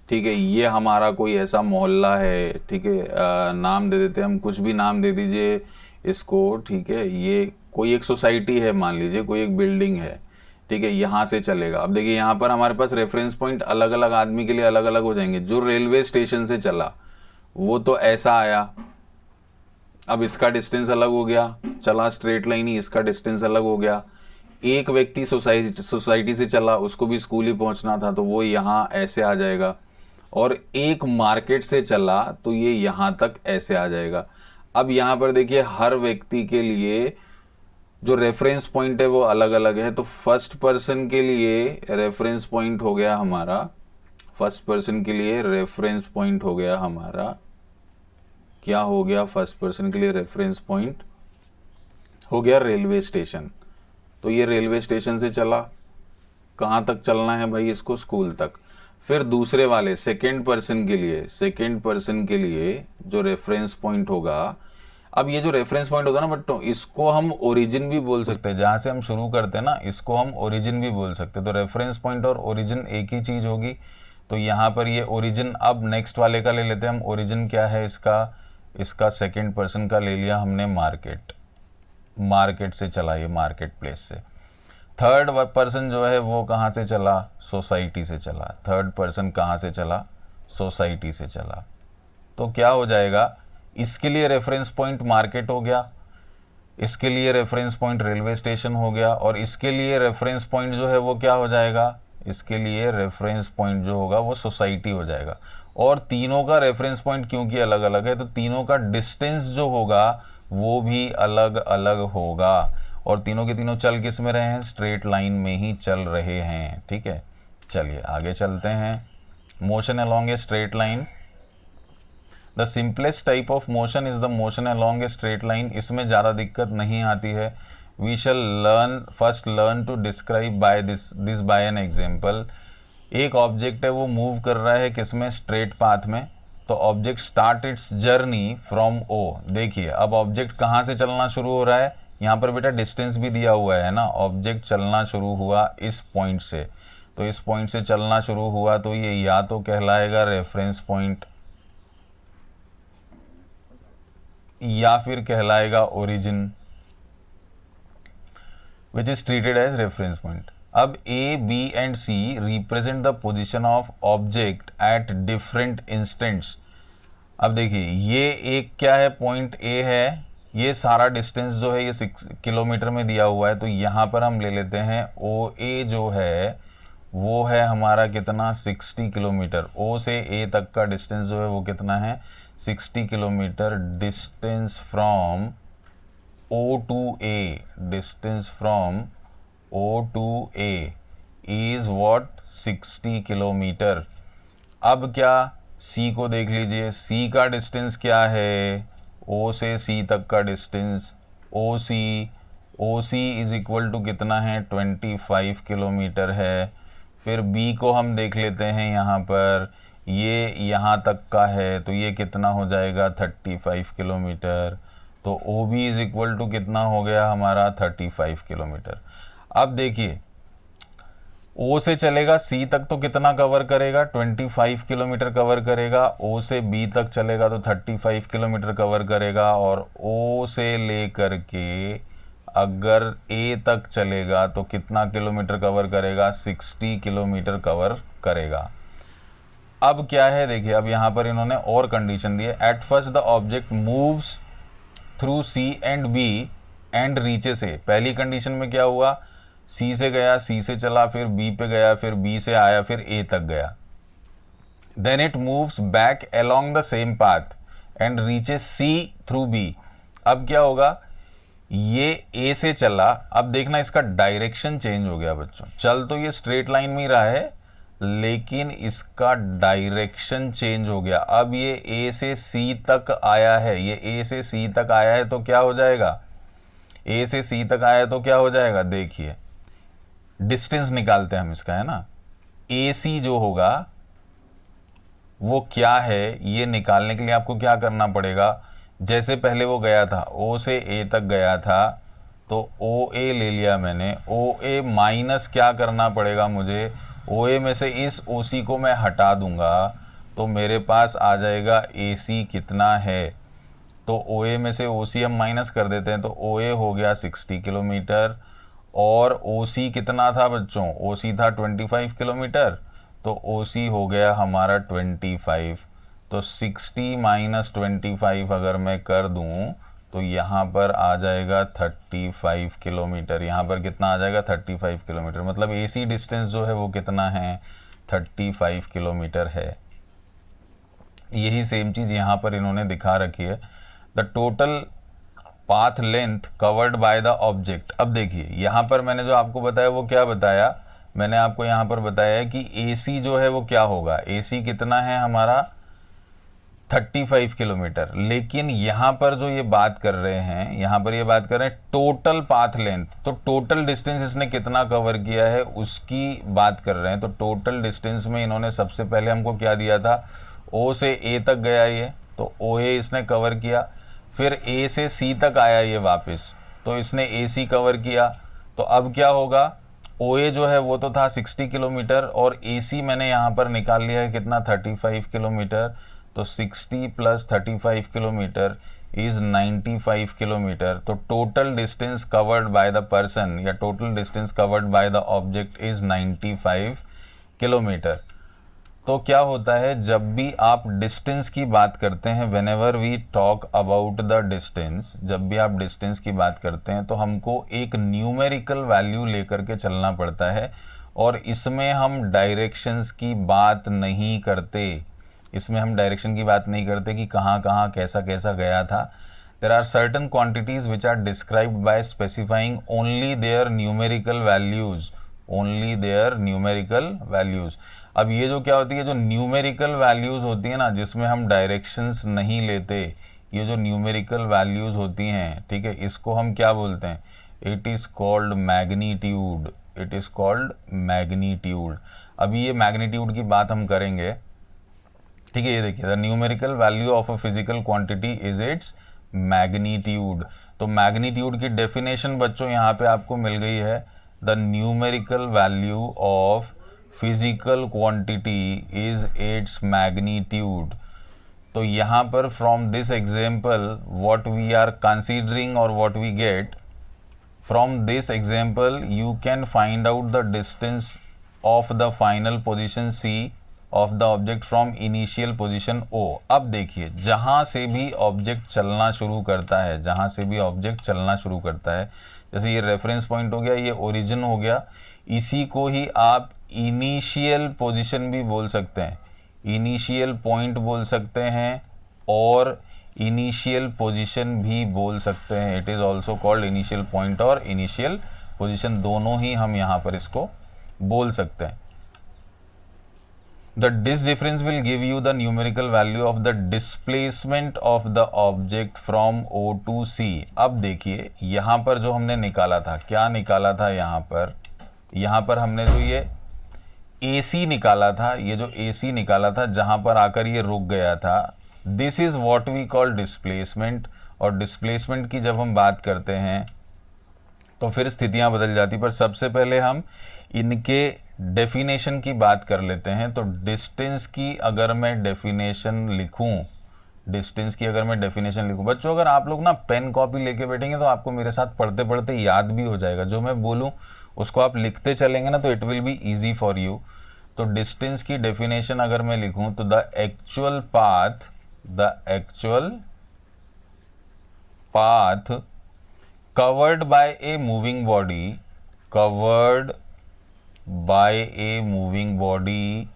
ठीक है, ये हमारा कोई ऐसा मोहल्ला है, ठीक है, नाम दे देते हैं हम, कुछ भी नाम दे दीजिए इसको, ठीक है। ये कोई एक सोसाइटी है, मान लीजिए कोई एक बिल्डिंग है, ठीक है, यहाँ से चलेगा। अब देखिए यहाँ पर हमारे पास रेफरेंस पॉइंट अलग अलग आदमी के लिए अलग अलग हो जाएंगे। जो रेलवे स्टेशन से चला वो तो ऐसा आया, अब इसका डिस्टेंस अलग हो गया, चला स्ट्रेट लाइन ही, इसका डिस्टेंस अलग हो गया। एक व्यक्ति सोसाइटी से चला, उसको भी स्कूल ही पहुंचना था, तो वो यहाँ ऐसे आ जाएगा। और एक मार्केट से चला तो ये यहाँ तक ऐसे आ जाएगा। अब यहाँ पर देखिए हर व्यक्ति के लिए जो रेफरेंस पॉइंट है वो अलग अलग है। तो फर्स्ट पर्सन के लिए रेफरेंस पॉइंट हो गया हमारा, फर्स्ट पर्सन के लिए रेफरेंस पॉइंट हो गया हमारा, क्या हो गया, फर्स्ट पर्सन के लिए रेफरेंस पॉइंट हो गया रेलवे स्टेशन। तो ये रेलवे स्टेशन से चला, कहाँ तक चलना है भाई इसको, स्कूल तक। फिर दूसरे वाले सेकेंड पर्सन के लिए, सेकेंड पर्सन के लिए जो रेफरेंस पॉइंट होगा, अब ये जो रेफरेंस पॉइंट होगा ना बट्टो, इसको हम ओरिजिन भी बोल सकते हैं, जहाँ से हम शुरू करते हैं ना इसको हम ओरिजिन भी बोल सकते हैं। तो रेफरेंस पॉइंट और ओरिजिन एक ही चीज़ होगी। तो यहाँ पर ये ओरिजिन, अब नेक्स्ट वाले का ले लेते हैं हम। ओरिजिन क्या है इसका, इसका सेकेंड पर्सन का ले लिया हमने मार्केट, मार्केट से चला, ये मार्केट प्लेस से। थर्ड पर्सन जो है वो कहाँ से चला, सोसाइटी से चला। थर्ड पर्सन कहाँ से चला, सोसाइटी से चला। तो क्या हो जाएगा, इसके लिए रेफरेंस पॉइंट मार्केट हो गया, इसके लिए रेफरेंस पॉइंट रेलवे स्टेशन हो गया, और इसके लिए रेफरेंस पॉइंट जो है वो क्या हो जाएगा, इसके लिए रेफरेंस पॉइंट जो होगा वो सोसाइटी हो जाएगा। और तीनों का रेफरेंस पॉइंट क्योंकि अलग अलग है, तो तीनों का डिस्टेंस जो होगा वो भी अलग अलग होगा। और तीनों के तीनों चल किस में रहे हैं, स्ट्रेट लाइन में ही चल रहे हैं। ठीक है, चलिए आगे चलते हैं। Motion along a straight line, the simplest type of motion is the motion along a straight line. इसमें ज़्यादा दिक्कत नहीं आती है। We shall learn first learn to describe by this by an example. एक ऑब्जेक्ट है वो मूव कर रहा है किसमें, स्ट्रेट पाथ में। तो object start its journey from O. देखिए अब ऑब्जेक्ट कहाँ से चलना शुरू हो रहा है, यहाँ पर बेटा डिस्टेंस भी दिया हुआ है ना। ऑब्जेक्ट चलना शुरू हुआ इस पॉइंट से, तो इस पॉइंट से चलना शुरू हुआ, तो ये या तो कहलाएगा रेफरेंस पॉइंट या फिर कहलाएगा origin, which is treated as reference point. अब A, B and C represent the position of object at different instants. अब देखिए ये एक क्या है, पॉइंट ए है, ये सारा डिस्टेंस जो है ये 6 किलोमीटर में दिया हुआ है। तो यहाँ पर हम ले लेते हैं ओ ए जो है वो है हमारा कितना, 60 किलोमीटर। ओ से ए तक का डिस्टेंस जो है वो कितना है, 60 kilometre. Distance from O to A, distance from O to A is what, 60 kilometre. अब क्या, सी को देख लीजिए, सी का डिस्टेंस क्या है, ओ से सी तक का distance, O C is equal to कितना है, 25 किलोमीटर है। फिर बी को हम देख लेते हैं, यहाँ पर ये यहाँ तक का है, तो ये कितना हो जाएगा, 35 किलोमीटर। तो O B is equal to कितना हो गया हमारा, 35 किलोमीटर। अब देखिए ओ से चलेगा सी तक तो कितना कवर करेगा, 25 किलोमीटर कवर करेगा। ओ से बी तक चलेगा तो 35 किलोमीटर कवर करेगा। और ओ से लेकर के अगर ए तक चलेगा तो कितना किलोमीटर कवर करेगा, 60 किलोमीटर कवर करेगा। अब क्या है देखिए, अब यहाँ पर इन्होंने और कंडीशन दी है। At first the object moves through C and B and reaches A. पहली कंडीशन में क्या हुआ, सी से गया, सी से चला, फिर बी पे गया, फिर बी से आया, फिर ए तक गया। Then it moves back along the same path and reaches C through B. अब क्या होगा, ये ए से चला, अब देखना इसका डायरेक्शन चेंज हो गया बच्चों। चल तो ये स्ट्रेट लाइन में ही रहा है, लेकिन इसका डायरेक्शन चेंज हो गया। अब ये ए से सी तक आया है, ये ए से सी तक आया है तो क्या हो जाएगा, ए से सी तक आया तो क्या हो जाएगा, देखिए डिस्टेंस निकालते हैं हम इसका, है ना। ए सी जो होगा वो क्या है, ये निकालने के लिए आपको क्या करना पड़ेगा, जैसे पहले वो गया था ओ से ए तक गया था, तो ओ ए ले लिया मैंने। ओ ए माइनस क्या करना पड़ेगा मुझे, ओ ए में से इस ओ सी को मैं हटा दूंगा तो मेरे पास आ जाएगा ए सी कितना है। तो ओ ए में से ओ सी हम माइनस कर देते हैं, तो ओ ए हो गया 60 किलोमीटर। और ओ सी कितना था बच्चों, ओ सी था 25 किलोमीटर, तो ओ सी हो गया हमारा 25। तो 60 माइनस 25 अगर मैं कर दूं तो यहाँ पर आ जाएगा 35 किलोमीटर। यहाँ पर कितना आ जाएगा 35 किलोमीटर, मतलब AC डिस्टेंस जो है वो कितना है 35 किलोमीटर है। यही सेम चीज़ यहाँ पर इन्होंने दिखा रखी है, the total path length covered by the object. अब देखिए यहाँ पर मैंने जो आपको बताया वो क्या बताया, मैंने आपको यहाँ पर बताया है कि AC जो है वो क्या होगा, AC कितना है हमारा 35 किलोमीटर। लेकिन यहाँ पर जो ये बात कर रहे हैं, यहाँ पर ये बात कर रहे हैं टोटल पाथ लेंथ, तो टोटल डिस्टेंस इसने कितना कवर किया है उसकी बात कर रहे हैं। तो टोटल डिस्टेंस में इन्होंने सबसे पहले हमको क्या दिया था, O से A तक गया ये, तो OA इसने कवर किया, फिर A से C तक आया ये वापस, तो इसने AC कवर किया। तो अब क्या होगा, OA जो है वो तो था 60 किलोमीटर और AC मैंने यहाँ पर निकाल लिया है कितना 35 किलोमीटर, तो 60 प्लस 35 किलोमीटर इज 95 किलोमीटर। तो total distance covered by the person या total distance covered by the object is 95 kilometre. तो क्या होता है, जब भी आप डिस्टेंस की बात करते हैं, whenever we talk about the distance, जब भी आप डिस्टेंस की बात करते हैं तो हमको एक न्यूमेरिकल वैल्यू लेकर के चलना पड़ता है, और इसमें हम डायरेक्शंस की बात नहीं करते, इसमें हम डायरेक्शन की बात नहीं करते कि कहाँ कहाँ कैसा कैसा गया था। There are certain quantities which are described by specifying only their numerical values, only their numerical values. अब ये जो क्या होती है, जो न्यूमेरिकल वैल्यूज होती है ना, जिसमें हम डायरेक्शंस नहीं लेते, ये जो न्यूमेरिकल वैल्यूज होती हैं, ठीक है, इसको हम क्या बोलते हैं, it is called magnitude, it is called magnitude. अभी ये मैग्नीट्यूड की बात हम करेंगे, ठीक है। ये देखिए, the numerical value of a physical quantity is its magnitude. तो मैग्नीट्यूड की डेफिनेशन बच्चों यहाँ पे आपको मिल गई है, the numerical value of physical quantity is its magnitude. तो यहाँ पर from this example what we are considering और what we get from this example, you can find out the distance of the final position C of the object from initial position O। अब देखिए, जहाँ से भी object चलना शुरू करता है, जहाँ से भी ऑब्जेक्ट चलना शुरू करता है, जैसे ये रेफरेंस पॉइंट हो गया, ये ओरिजिन हो गया, इसी को ही आप इनिशियल पोजीशन भी बोल सकते हैं, इनिशियल पॉइंट बोल सकते हैं और इनिशियल पोजीशन भी बोल सकते हैं। It is also called initial point और इनिशियल पोजीशन, दोनों ही हम यहाँ पर इसको बोल सकते हैं। This difference will give you the numerical value of the displacement of the object from O to C। अब देखिए यहाँ पर जो हमने निकाला था, क्या निकाला था, यहाँ पर हमने जो ये AC निकाला था, ये जो AC निकाला था जहाँ पर आकर ये रुक गया था, this is what we call displacement. और डिस्प्लेसमेंट की जब हम बात करते हैं तो फिर स्थितियां बदल जाती, पर सबसे पहले हम इनके डेफिनेशन की बात कर लेते हैं। तो डिस्टेंस की अगर मैं डेफिनेशन लिखूं, डिस्टेंस की अगर मैं डेफिनेशन लिखूं, बच्चों अगर आप लोग ना पेन कॉपी लेके बैठेंगे तो आपको मेरे साथ पढ़ते पढ़ते याद भी हो जाएगा, जो मैं बोलूं उसको आप लिखते चलेंगे ना, तो it will be easy for you. तो डिस्टेंस की डेफिनेशन अगर मैं लिखूं तो the actual path covered by a moving body, covered by a moving body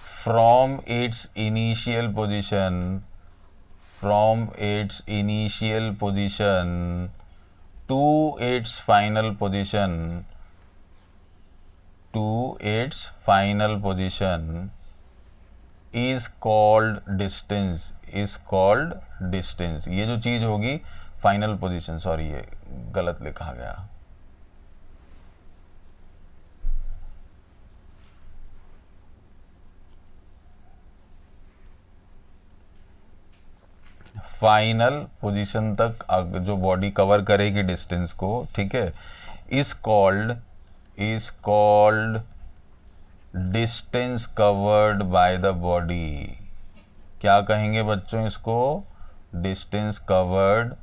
from its initial position, from its initial position to its final position, to its final position is called distance, is called distance। ये जो चीज़ होगी final position, sorry ये गलत लिखा गया, final position तक जो body cover करेगी डिस्टेंस को, ठीक है, is called distance covered by the body. क्या कहेंगे बच्चों इसको, distance covered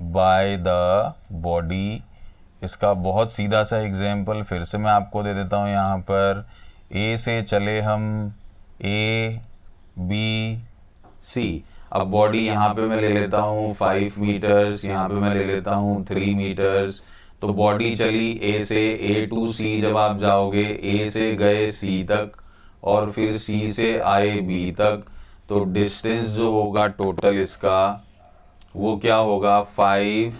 by the body. इसका बहुत सीधा सा एग्जाम्पल फिर से मैं आपको दे देता हूँ। यहाँ पर A से चले हम A B C, अब बॉडी यहाँ पे मैं ले लेता हूँ 5 मीटर्स, यहाँ पे मैं ले लेता हूँ 3 मीटर्स। तो बॉडी चली ए से ए टू सी, जब आप जाओगे ए से गए सी तक और फिर सी से आए बी तक, तो डिस्टेंस जो होगा टोटल इसका वो क्या होगा 5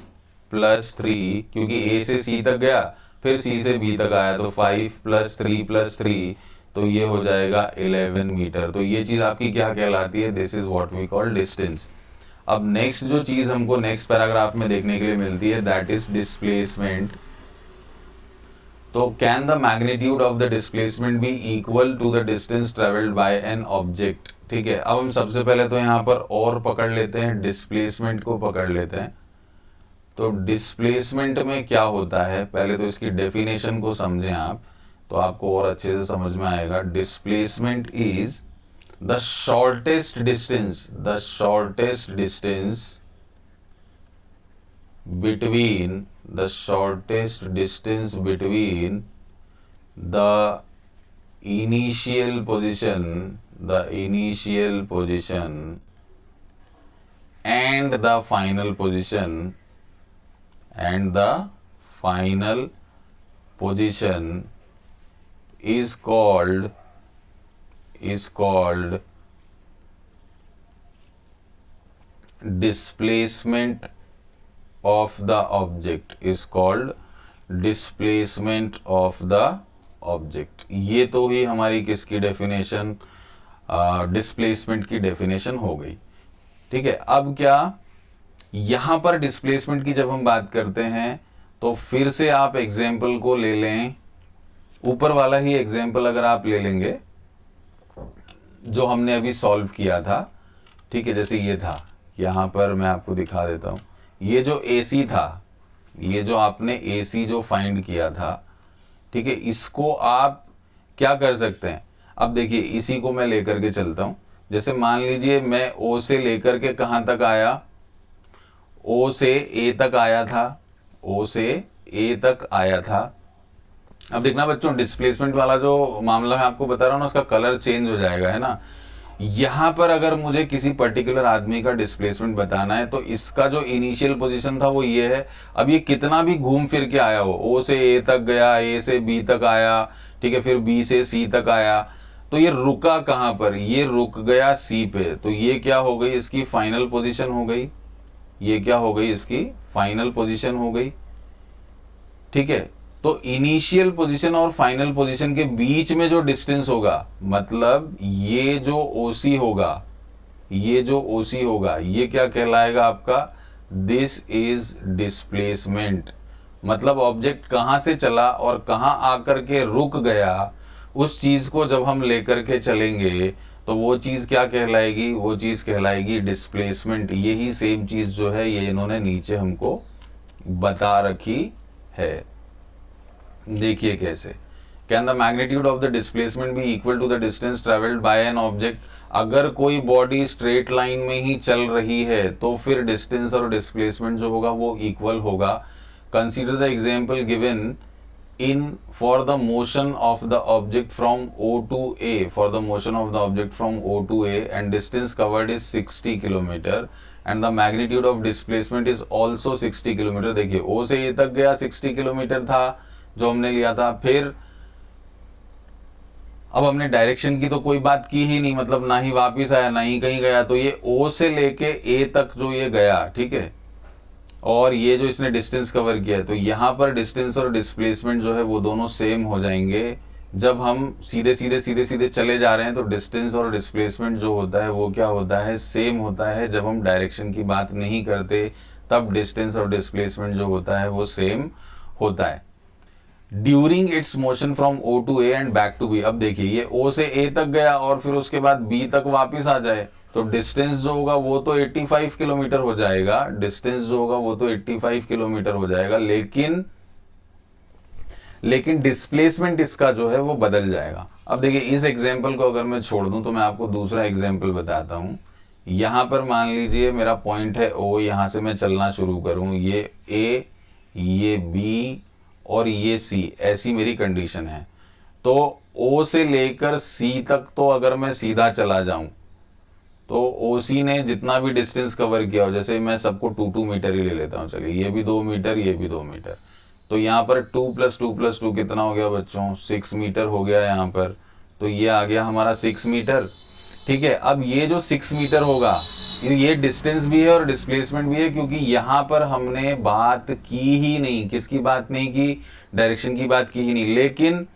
प्लस 3, क्योंकि ए से सी तक गया फिर सी से बी तक आया, तो 5 प्लस 3, तो ये हो जाएगा 11 मीटर। तो ये चीज़ आपकी क्या कहलाती है, this is what we call distance. अब नेक्स्ट जो चीज़ हमको नेक्स्ट पैराग्राफ में देखने के लिए मिलती है दैट इज डिस्प्लेसमेंट। तो can the magnitude of the displacement be equal to the distance travelled by an object. ठीक है, अब हम सबसे पहले तो यहाँ पर और पकड़ लेते हैं, डिस्प्लेसमेंट को पकड़ लेते हैं। तो डिस्प्लेसमेंट में क्या होता है, पहले तो इसकी डेफिनेशन को समझें आप, तो आपको और अच्छे से समझ में आएगा। Displacement is the shortest distance between the shortest distance between the initial position and the final position is called displacement of the object, is called displacement of the object। ये तो ही हमारी किसकी डेफिनेशन, डिस्प्लेसमेंट की definition हो गई। ठीक है, अब क्या यहां पर डिस्प्लेसमेंट की जब हम बात करते हैं तो फिर से आप एग्जाम्पल को ले लें, ऊपर वाला ही एग्जाम्पल अगर आप ले लेंगे जो हमने अभी सॉल्व किया था। ठीक है, जैसे ये था, यहां पर मैं आपको दिखा देता हूं, ये जो AC था, ये जो आपने AC जो फाइंड किया था, ठीक है, इसको आप क्या कर सकते हैं। अब देखिए इसी को मैं लेकर के चलता हूं, जैसे मान लीजिए मैं O से लेकर के कहां तक आया, O से A तक आया था, O से A तक आया था। अब देखना बच्चों, डिस्प्लेसमेंट वाला जो मामला मैं आपको बता रहा हूं ना, उसका कलर चेंज हो जाएगा, है ना। यहां पर अगर मुझे किसी पर्टिकुलर आदमी का डिस्प्लेसमेंट बताना है तो इसका जो इनिशियल पोजीशन था वो ये है। अब ये कितना भी घूम फिर के आया हो, ओ से ए तक गया, ए से बी तक आया, ठीक है, फिर बी से सी तक आया, तो ये रुका कहां पर, ये रुक गया सी पे। तो ये क्या हो गई, इसकी फाइनल पोजीशन हो गई, ये क्या हो गई, इसकी फाइनल पोजीशन हो गई। ठीक है, तो इनिशियल पोजीशन और फाइनल पोजीशन के बीच में जो डिस्टेंस होगा, मतलब ये जो OC होगा, ये क्या कहलाएगा आपका, दिस इज डिस्प्लेसमेंट। मतलब ऑब्जेक्ट कहां से चला और कहां आकर के रुक गया, उस चीज को जब हम लेकर के चलेंगे तो वो चीज क्या कहलाएगी, वो चीज कहलाएगी डिस्प्लेसमेंट। यही सेम चीज जो है ये इन्होंने नीचे हमको बता रखी है। देखिए कैसे, can the magnitude of the displacement be equal to the distance travelled by an object. अगर कोई बॉडी स्ट्रेट लाइन में ही चल रही है तो फिर डिस्टेंस और डिस्प्लेसमेंट जो होगा वो इक्वल होगा। Consider the example given in for the motion of the object from O to A, and distance covered is 60 kilometer and the magnitude of displacement is also 60 kilometer। देखिए O से A तक गया 60 kilometre था जो हमने लिया था, फिर अब हमने डायरेक्शन की तो कोई बात की ही नहीं, मतलब ना ही वापिस आया ना ही कहीं गया, तो ये O से लेके A तक जो ये गया, ठीक है, और ये जो इसने डिस्टेंस कवर किया है, तो यहाँ पर डिस्टेंस और डिस्प्लेसमेंट जो है वो दोनों सेम हो जाएंगे। जब हम सीधे सीधे चले जा रहे हैं तो डिस्टेंस और डिस्प्लेसमेंट जो होता है वो क्या होता है, सेम होता है। जब हम डायरेक्शन की बात नहीं करते तब डिस्टेंस और डिस्प्लेसमेंट जो होता है वो सेम होता है। During its motion from O to A and back to B। अब देखिए ये O से A तक गया और फिर उसके बाद B तक वापिस आ जाए, तो डिस्टेंस जो होगा वो तो 85 किलोमीटर हो जाएगा, डिस्टेंस जो होगा वो तो 85 किलोमीटर हो जाएगा, लेकिन डिस्प्लेसमेंट इसका जो है वो बदल जाएगा। अब देखिए इस एग्जांपल को अगर मैं छोड़ दूं तो मैं आपको दूसरा एग्जांपल बताता हूं। यहां पर मान लीजिए मेरा पॉइंट है O, यहां से मैं चलना शुरू करूं, ये A, ये B और ये C, ऐसी मेरी कंडीशन है। तो O से लेकर C तक तो अगर मैं सीधा चला जाऊं तो ओसी ने जितना भी डिस्टेंस कवर किया हो, जैसे मैं सबको 2 मीटर ही ले लेता हूँ, चलिए ये भी 2 मीटर, ये भी 2 मीटर, तो यहाँ पर 2 + 2 + 2 कितना हो गया बच्चों, 6 मीटर हो गया यहाँ पर। तो ये आ गया हमारा 6 मीटर। ठीक है, अब ये जो 6 मीटर होगा, ये डिस्टेंस भी है और डिस्प्लेसमेंट भी है, क्योंकि यहाँ पर हमने बात की ही नहीं, किसकी बात नहीं की, डायरेक्शन की बात की ही नहीं। लेकिन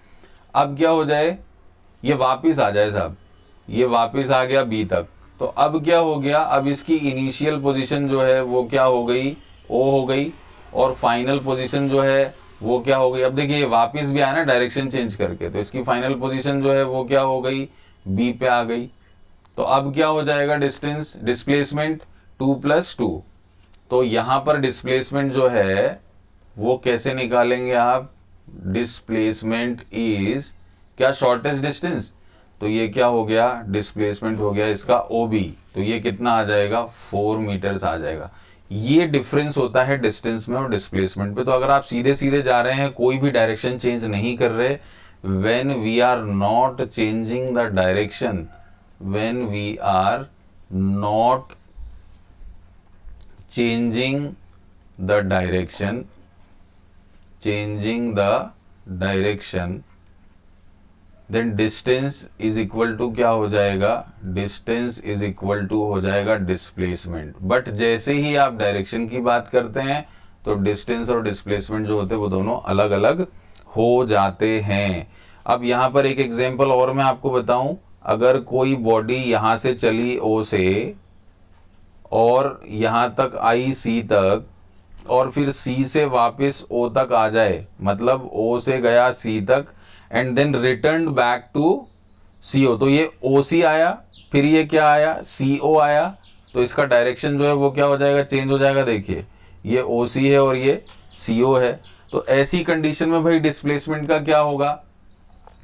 अब क्या हो जाए, ये वापस आ जाए साहब, ये वापस आ गया बी तक, तो अब क्या हो गया, अब इसकी इनिशियल पोजीशन जो है वो क्या हो गई, ओ हो गई, और फाइनल पोजीशन जो है वो क्या हो गई। अब देखिए वापस भी आया ना डायरेक्शन चेंज करके, तो इसकी फाइनल पोजीशन जो है वो क्या हो गई, बी पे आ गई। तो अब क्या हो जाएगा, डिस्टेंस, डिस्प्लेसमेंट 2 + 2। तो यहां पर डिस्प्लेसमेंट जो है वो कैसे निकालेंगे आप, डिस्प्लेसमेंट इज क्या, शॉर्टेस्ट डिस्टेंस, तो ये क्या हो गया, डिस्प्लेसमेंट हो गया इसका ओबी, तो ये कितना आ जाएगा, 4 मीटर्स आ जाएगा। ये डिफरेंस होता है डिस्टेंस में और डिस्प्लेसमेंट पे। तो अगर आप सीधे सीधे जा रहे हैं, कोई भी डायरेक्शन चेंज नहीं कर रहे, when we are not changing the direction, when we are not changing the direction, then distance is equal to क्या हो जाएगा, distance is equal to हो जाएगा displacement। बट जैसे ही आप डायरेक्शन की बात करते हैं तो डिस्टेंस और डिस्प्लेसमेंट जो होते हैं वो दोनों अलग अलग हो जाते हैं। अब यहाँ पर एक एग्जांपल और मैं आपको बताऊं, अगर कोई बॉडी यहाँ से चली ओ से और यहाँ तक आई सी तक, और फिर सी से वापस ओ तक आ जाए, मतलब ओ से गया सी तक and then return back to C O, तो ये ओ सी आया, फिर ये क्या आया, सी ओ आया, तो इसका डायरेक्शन जो है वो क्या हो जाएगा, चेंज हो जाएगा। देखिए ये ओ सी है और ये सी ओ है, तो ऐसी कंडीशन में भाई डिस्प्लेसमेंट का क्या होगा,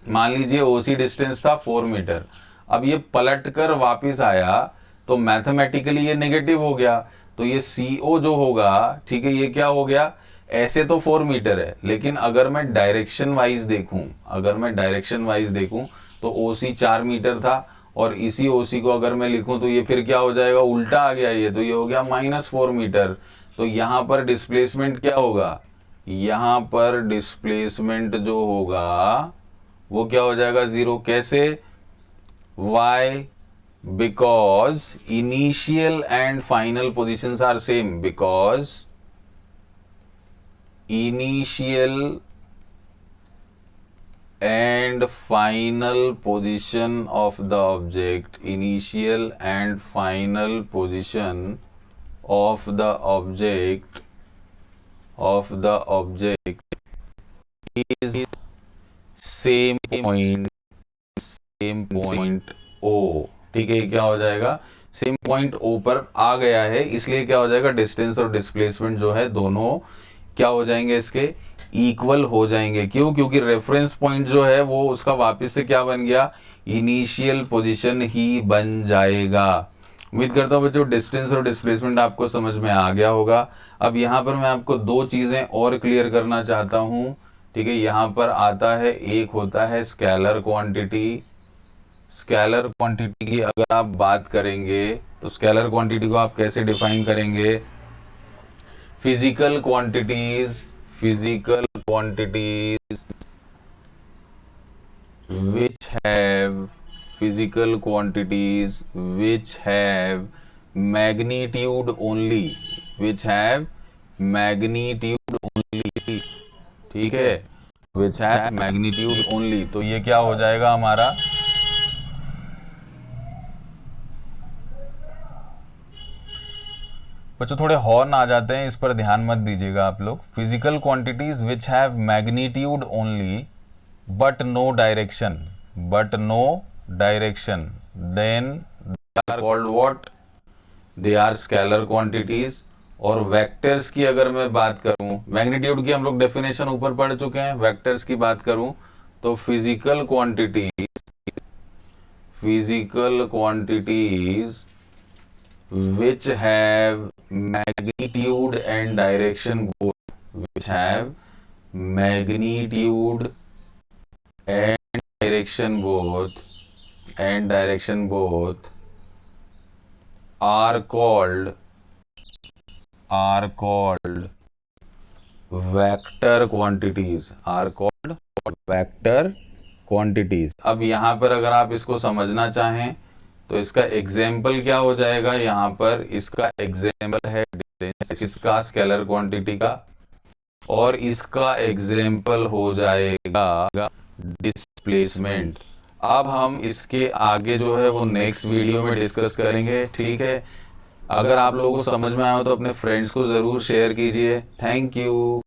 मान लीजिए ओसी डिस्टेंस था 4 मीटर, अब ये पलट कर वापिस आया, तो मैथमेटिकली ये नेगेटिव हो गया, तो ये CO जो होगा, ठीक है, ये क्या हो गया, ऐसे तो 4 मीटर है, लेकिन अगर मैं डायरेक्शन वाइज देखूं, तो OC 4 मीटर था, और इसी OC को अगर मैं लिखूं तो ये फिर क्या हो जाएगा, उल्टा आ गया ये, तो ये हो गया -4 मीटर। तो यहाँ पर डिस्प्लेसमेंट क्या होगा, यहाँ पर डिस्प्लेसमेंट जो होगा वो क्या हो जाएगा, 0। कैसे, why, because initial and final positions are same, because initial and final position of the object, initial and final position of the object is same point O. ठीक है, क्या हो जाएगा, सेम पॉइंट ओ पर आ गया है, इसलिए क्या हो जाएगा, डिस्टेंस और डिस्प्लेसमेंट जो है दोनों क्या हो जाएंगे, इसके इक्वल हो जाएंगे। क्यों, क्योंकि रेफरेंस पॉइंट जो है वो उसका वापस से क्या बन गया, इनिशियल पोजीशन ही बन जाएगा। उम्मीद करता हूँ बच्चों डिस्टेंस और डिस्प्लेसमेंट आपको समझ में आ गया होगा। अब यहाँ पर मैं आपको दो चीजें और क्लियर करना चाहता हूँ। ठीक है, यहाँ पर आता है, एक होता है स्केलर क्वांटिटी। स्केलर क्वांटिटी की अगर आप बात करेंगे तो स्केलर क्वांटिटी को आप कैसे डिफाइन करेंगे, physical quantities which have magnitude only, ठीक है, which have magnitude only, तो ये क्या हो जाएगा हमारा, बच्चों थोड़े हॉर्न आ जाते हैं, इस पर ध्यान मत दीजिएगा आप लोग। Physical quantities which have magnitude only but no direction, then they are called what, they are scalar quantities. और वेक्टर्स की अगर मैं बात करूं, मैग्नीट्यूड की हम लोग डेफिनेशन ऊपर पढ़ चुके हैं, वेक्टर्स की बात करूं तो physical quantities which have magnitude and direction both, and direction both are called vector quantities, are called vector quantities। अब यहाँ पर अगर आप इसको समझना चाहें तो इसका एग्जाम्पल क्या हो जाएगा, यहाँ पर इसका एग्जाम्पल है डिस्टेंस, इसका स्केलर क्वांटिटी का, और इसका एग्जाम्पल हो जाएगा डिस्प्लेसमेंट। अब हम इसके आगे जो है वो नेक्स्ट वीडियो में डिस्कस करेंगे, ठीक है। अगर आप लोगों को समझ में आया हो तो अपने फ्रेंड्स को ज़रूर शेयर कीजिए। Thank you.